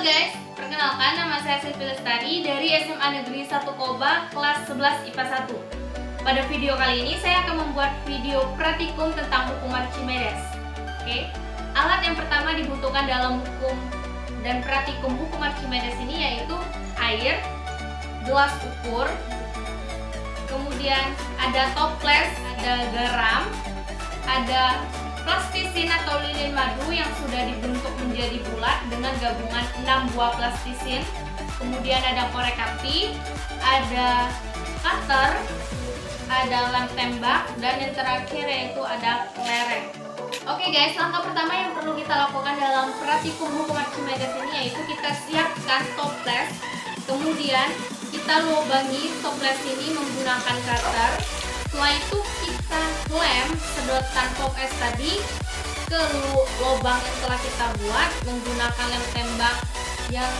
Halo guys, perkenalkan nama saya Silvi Lestari dari SMA Negeri 1 Koba kelas 11 IPA 1. Pada video kali ini saya akan membuat video praktikum tentang hukum Archimedes. Oke, alat yang pertama dibutuhkan dalam hukum dan praktikum hukum Archimedes ini yaitu air, gelas ukur, kemudian ada toples, ada garam, ada plastisin atau lilin madu yang sudah dibentuk menjadi bulat dengan gabungan 6 buah plastisin. Kemudian ada korek api, ada cutter, ada lem tembak, dan yang terakhir yaitu ada kelereng. Oke guys, langkah pertama yang perlu kita lakukan dalam praktikum hukum Archimedes ini yaitu kita siapkan toples. Kemudian kita lubangi toples ini menggunakan cutter. Setelah itu kita lem sedotan pop es tadi ke lubang yang telah kita buat menggunakan lem tembak yang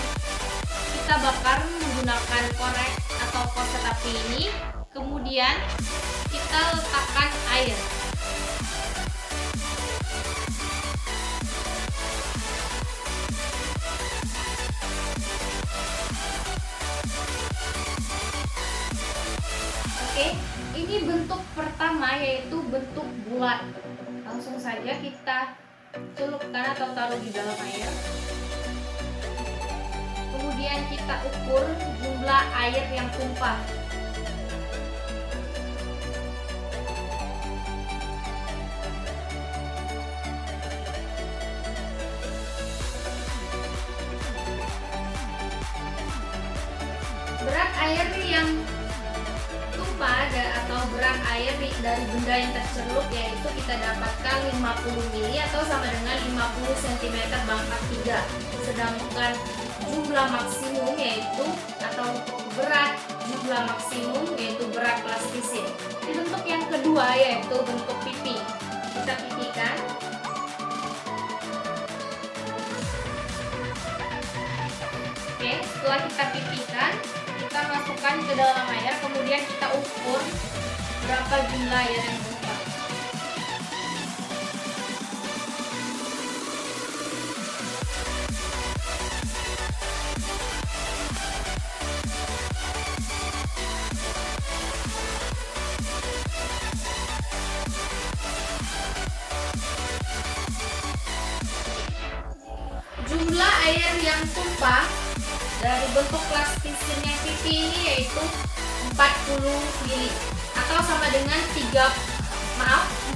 kita bakar menggunakan korek atau korset api ini. Kemudian kita letakkan air. Oke, ini bentuk pertama yaitu bentuk bulat. Langsung saja kita celupkan atau taruh di dalam air. Kemudian kita ukur jumlah air yang tumpah. Berat air yang atau berat air dari benda yang tercelup yaitu kita dapatkan 50 mili atau sama dengan 50 cm pangkat 3. Sedangkan jumlah maksimum yaitu atau berat jumlah maksimum yaitu berat plastisin. Di bentuk yang kedua yaitu bentuk pipi. Kita pipikan. Oke, setelah kita pipikan, kita masukkan ke dalam air, kemudian kita ukur berapa jumlah air yang tumpah. Jumlah air yang tumpah dari bentuk plastisin yang pipi ini yaitu 40 mili atau sama dengan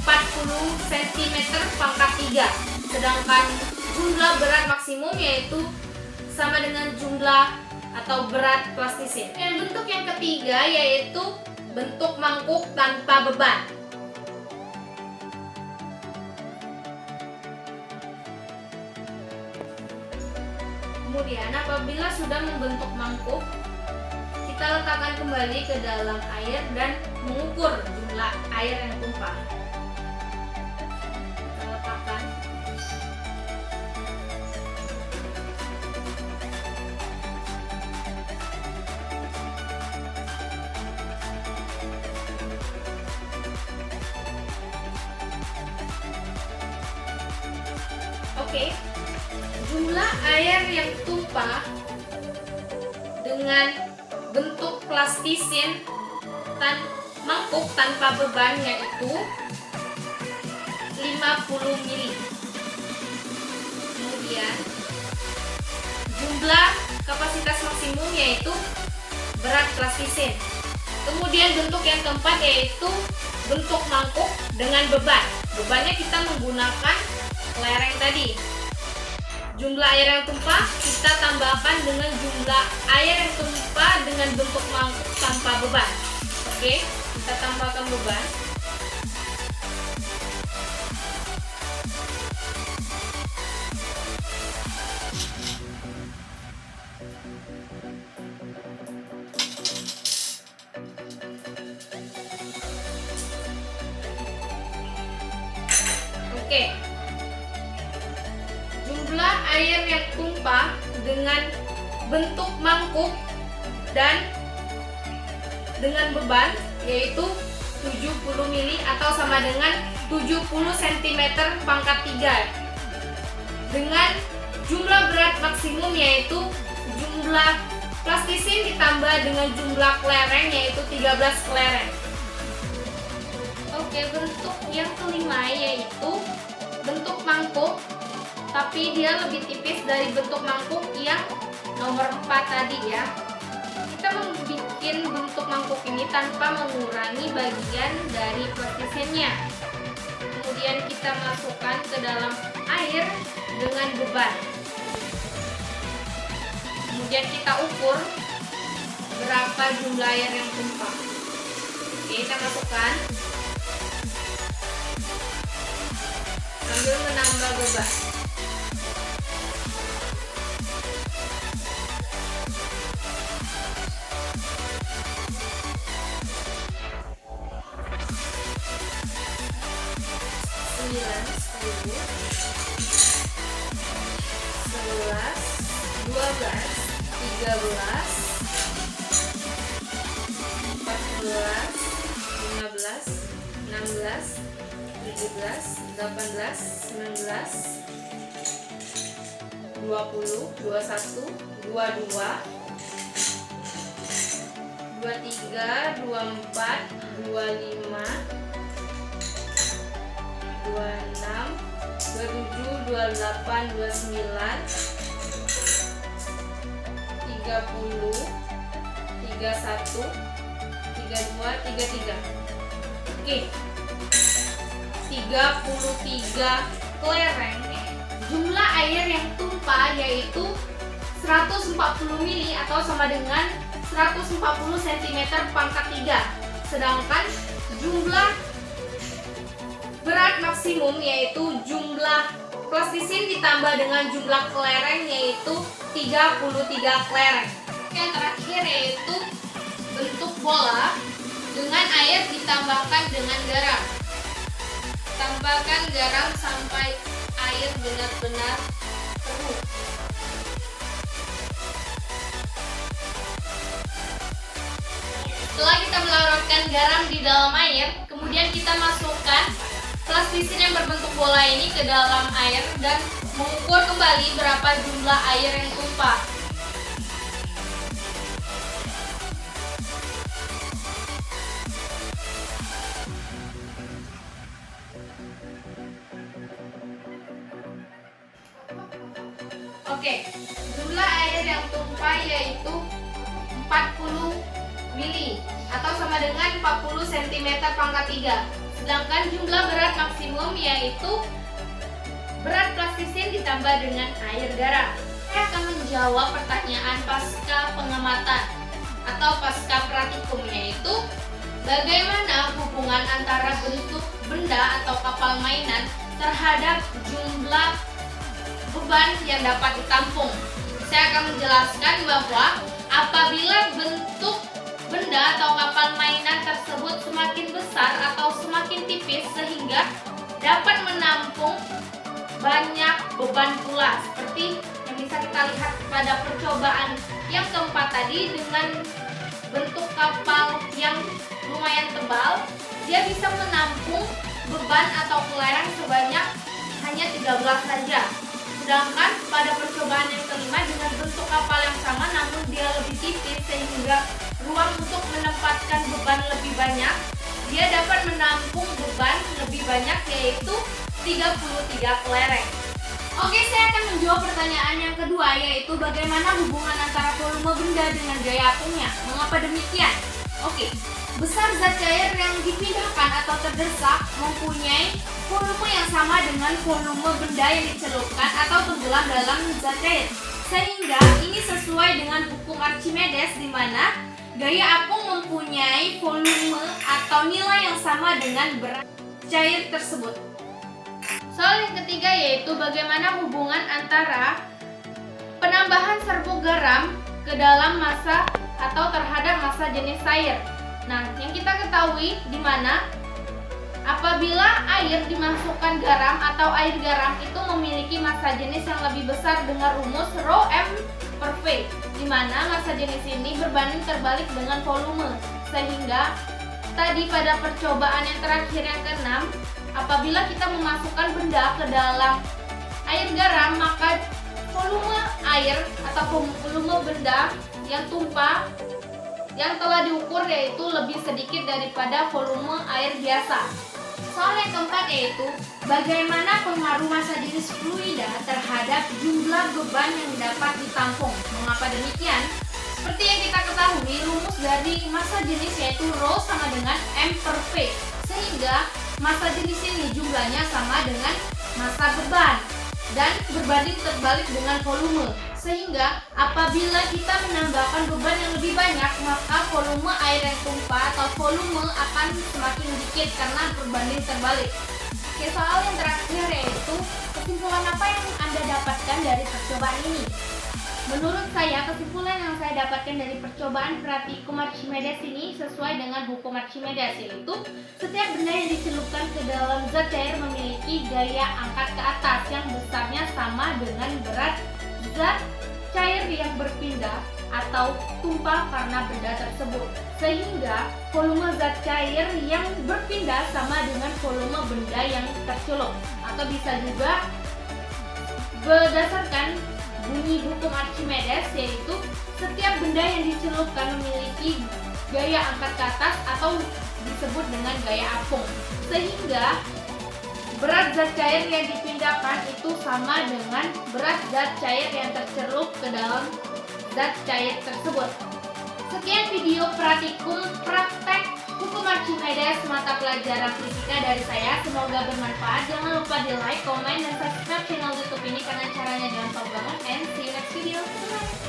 40 cm pangkat 3. Sedangkan jumlah berat maksimum yaitu sama dengan jumlah atau berat plastisin. Dan bentuk yang ketiga yaitu bentuk mangkuk tanpa beban. Kemudian apabila sudah membentuk mangkuk, kita letakkan kembali ke dalam air dan mengukur jumlah air yang tumpah. Kita letakkan. Oke. Jumlah air yang tumpah dengan bentuk plastisin mangkuk tanpa beban yaitu 50 mili. Kemudian jumlah kapasitas maksimum yaitu berat plastisin. Kemudian bentuk yang keempat yaitu bentuk mangkuk dengan beban. Bebannya kita menggunakan kelereng tadi. Jumlah air yang tumpah kita tambahkan dengan jumlah air yang tumpah dengan bentuk mangkuk tanpa beban. Oke, kita tambahkan beban. Oke. Jumlah air yang tumpah dengan bentuk mangkuk dan dengan beban yaitu 70 mili atau sama dengan 70 cm pangkat 3 dengan jumlah berat maksimum yaitu jumlah plastisin ditambah dengan jumlah kelereng yaitu 13 kelereng. Oke, bentuk yang kelima yaitu bentuk mangkuk, tapi dia lebih tipis dari bentuk mangkuk yang nomor 4 tadi ya. Kita membuat bentuk mangkuk ini tanpa mengurangi bagian dari plastisinnya. Kemudian kita masukkan ke dalam air dengan beban. Kemudian kita ukur berapa jumlah air yang tumpah. Oke, kita masukkan sambil menambah beban. Sembilan, 10, 11, 12, 13, 14, 15, 16, 17, 18, 19, 20, 21, 22, 23, 24, 25, 26, 27, 28, 29, 30, 31, 32, 33. Oke. 33 kelereng. Jumlah air yang tumpah yaitu 140 mili atau sama dengan 140 cm pangkat 3. Sedangkan jumlah berat maksimum yaitu jumlah plastisin ditambah dengan jumlah kelereng yaitu 33 kelereng. Yang terakhir yaitu bentuk bola dengan air ditambahkan dengan garam. Tambahkan garam sampai air benar-benar penuh. Setelah kita melarutkan garam di dalam air, kemudian kita masukkan plastisin yang berbentuk bola ini ke dalam air dan mengukur kembali berapa jumlah air yang tumpah. Oke, jumlah air yang tumpah yaitu 40 mili atau sama dengan 40 cm pangkat 3. Sedangkan jumlah berat maksimum yaitu berat plastisin ditambah dengan air garam. Saya akan menjawab pertanyaan pasca pengamatan atau pasca praktikum, yaitu bagaimana hubungan antara bentuk benda atau kapal mainan terhadap jumlah beban yang dapat ditampung. Saya akan menjelaskan bahwa apabila bentuk benda atau kapal mainan tersebut semakin besar atau semakin tipis sehingga dapat menampung banyak beban pula, seperti yang bisa kita lihat pada percobaan yang keempat tadi dengan bentuk kapal yang lumayan tebal, dia bisa menampung beban atau kelereng sebanyak hanya 13 saja. Sedangkan pada percobaan yang kelima dengan bentuk kapal yang sama namun dia lebih tipis sehingga ruang untuk menempatkan beban lebih banyak, dia dapat menampung beban lebih banyak yaitu 33 kelereng. Oke, saya akan menjawab pertanyaan yang kedua, yaitu bagaimana hubungan antara volume benda dengan gaya apungnya. Mengapa demikian? Oke, besar zat cair yang dipindahkan atau terdesak mempunyai volume yang sama dengan volume benda yang dicelupkan atau tenggelam dalam zat cair. Sehingga ini sesuai dengan hukum Archimedes di mana gaya apung mempunyai volume atau nilai yang sama dengan berat cair tersebut. Soal yang ketiga yaitu bagaimana hubungan antara penambahan serbuk garam ke dalam massa atau terhadap massa jenis air. Nah, yang kita ketahui di mana apabila air dimasukkan garam atau air garam itu memiliki massa jenis yang lebih besar dengan rumus Rho M per V, di mana massa jenis ini berbanding terbalik dengan volume. Sehingga tadi pada percobaan yang terakhir yang keenam, apabila kita memasukkan benda ke dalam air garam, maka volume air atau volume benda yang tumpah yang telah diukur yaitu lebih sedikit daripada volume air biasa. Soal yang keempat yaitu bagaimana pengaruh massa jenis fluida terhadap jumlah beban yang dapat ditampung. Mengapa demikian? Seperti yang kita ketahui, rumus dari massa jenis yaitu Rho sama dengan M per V, sehingga massa jenis ini jumlahnya sama dengan massa beban dan berbanding terbalik dengan volume. Sehingga apabila kita menambahkan beban yang lebih banyak, maka volume air yang tumpah atau volume akan semakin sedikit karena berbanding terbalik. Oke, soal yang terakhir yaitu kesimpulan apa yang Anda dapatkan dari percobaan ini? Menurut saya, kesimpulan yang saya dapatkan dari percobaan praktikum Archimedes ini sesuai dengan hukum Archimedes, yaitu setiap benda yang dicelupkan ke dalam zat cair memiliki gaya angkat ke atas yang besarnya sama dengan berat zat cair yang berpindah atau tumpah karena benda tersebut, sehingga volume zat cair yang berpindah sama dengan volume benda yang tercelup. Atau bisa juga berdasarkan bunyi hukum Archimedes, yaitu setiap benda yang dicelupkan memiliki gaya angkat ke atas atau disebut dengan gaya apung, sehingga berat zat cair yang dipindahkan itu sama dengan berat zat cair yang tercelup ke dalam zat cair tersebut. Sekian video praktikum praktek hukum Archimedes mata pelajaran fisika dari saya. Semoga bermanfaat. Jangan lupa di like, komen, dan subscribe channel YouTube ini karena caranya gampang banget. And see you next video. Bye.